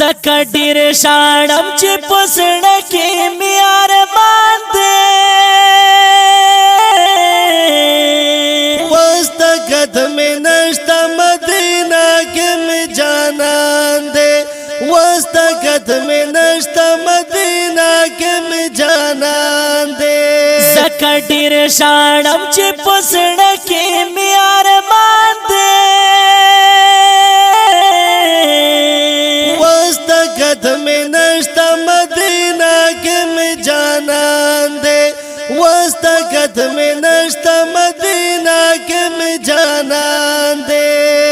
زکا ډیر شاړم چې پسړه کې مې ارمان دی وستا قدم نشتا مدینہ کې مې جانان دی وستا قدم نشتا مدینہ کې مې جانان دی زکا ډیر شاړم چې پسړه کې مې ارمان دی قدم نشتا مدینہ کے میں جانان دے وستا قدم نشتا مدینہ کے میں جانان دے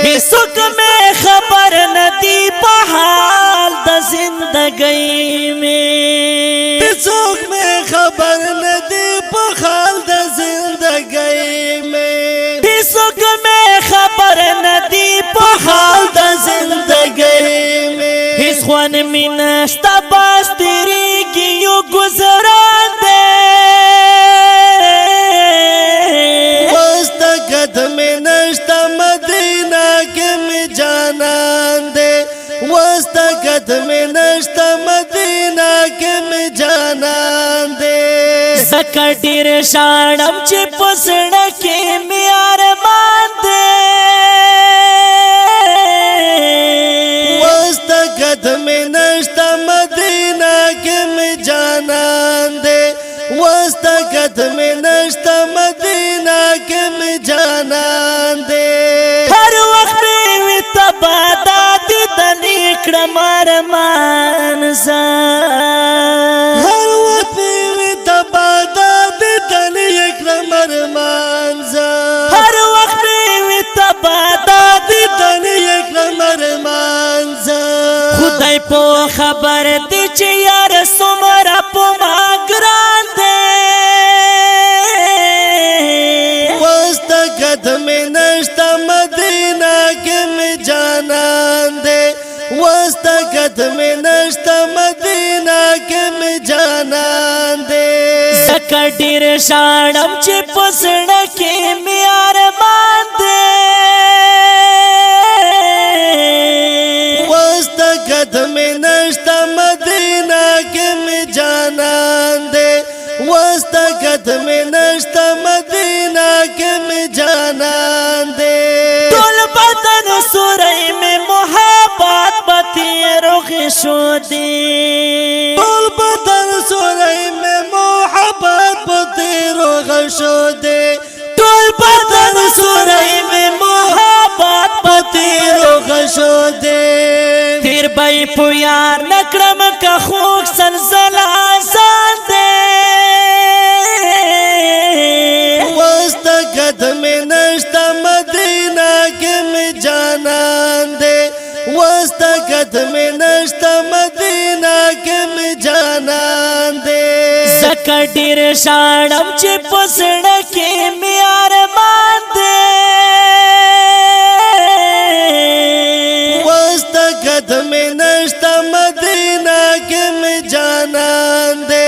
ہسک میں خبر ندی بحال دا زندگی میں ہسک میں خبر ندی بحال دا زندگی میں ہسک میں خبر ندی بحال دا زندگی میں خوان می نشتا باس تیریگی یو گزران دے وستا قدم نشتا مدینہ کے میں جانان دے وستا قدم نشتا مدینہ کے میں جانان دے زکا ډیر شاړم چې پسړه کې مې ارمان دی قدم نشتا مدینہ کے میں جانان دے وستا قدم نشتا مدینہ کے میں جانان دے ہر وقت میں تبادا دیدنی کړم ارمان زان ہر وقت میں تبادا دیدنی کړم ارمان زان ہر وقت میں تبادا دیدنی کړم ارمان زان خدای په خبر دی چې یار څومره په ما ګران دی وستا قدم نشتا مدینہ کے میں جانان دے وستا قدم نشتا مدینہ کے میں جانان دے زکا ډیر شاړم چې پسړه کې مې ارمان دی قدم نشتا مدینہ کے میں جانان دے وستا قدم نشتا مدینہ کے میں جانان دے ټول بدن سورئی میں محبت بتی رخ شو دی ټول بدن سورئی میں محبت بتی رخ شو دے ټول بدن سورئی میں محبت بتی رخ شو دی تیر بای پو یار نکرم کا خوک سلسل آسان دے وستا قدم نشتا مدینہ کے میں جانان دے وستا قدم نشتا مدینہ کے میں جانان دے زکا ډیر شاړم چې پسړه کې مې ارمان دی قدم نشتا مدینہ کے میں جانان دے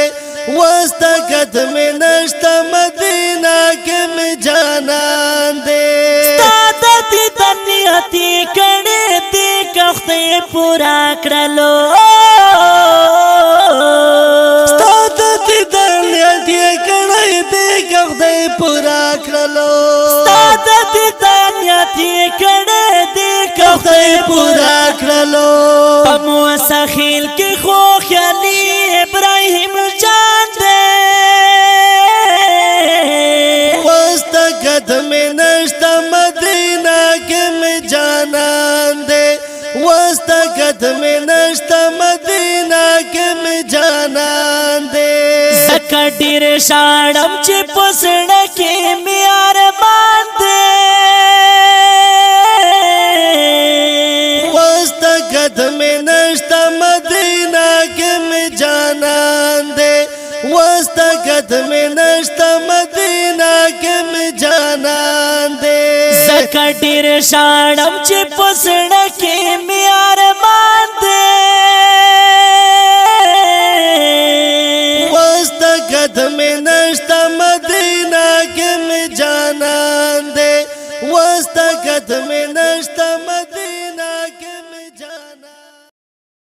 وستا قدم نشتا مدینہ کے میں جانان دے ستا د دنیاتی کړه دې کخته پورا کړلو ستا د دنیاتی کړه دې کخته پورا کړلو ستا د دنیاتی کړه دې کخته پورا کړلو پمو سخیل کې خو خیالي ابراهیم جان دے وستا قدم نشتا مدینہ کے میں جانان دے وستا قدم نشتا مدینہ کے میں جانان دے زکا ډیر شاړم چې پسړه کې مې ارمان دی قدم نشتا مدینہ کے میں جانان دے وستا قدم نشتا مدینہ کے میں جانان دے زکا ډیر شاړم چې پسړه کې مې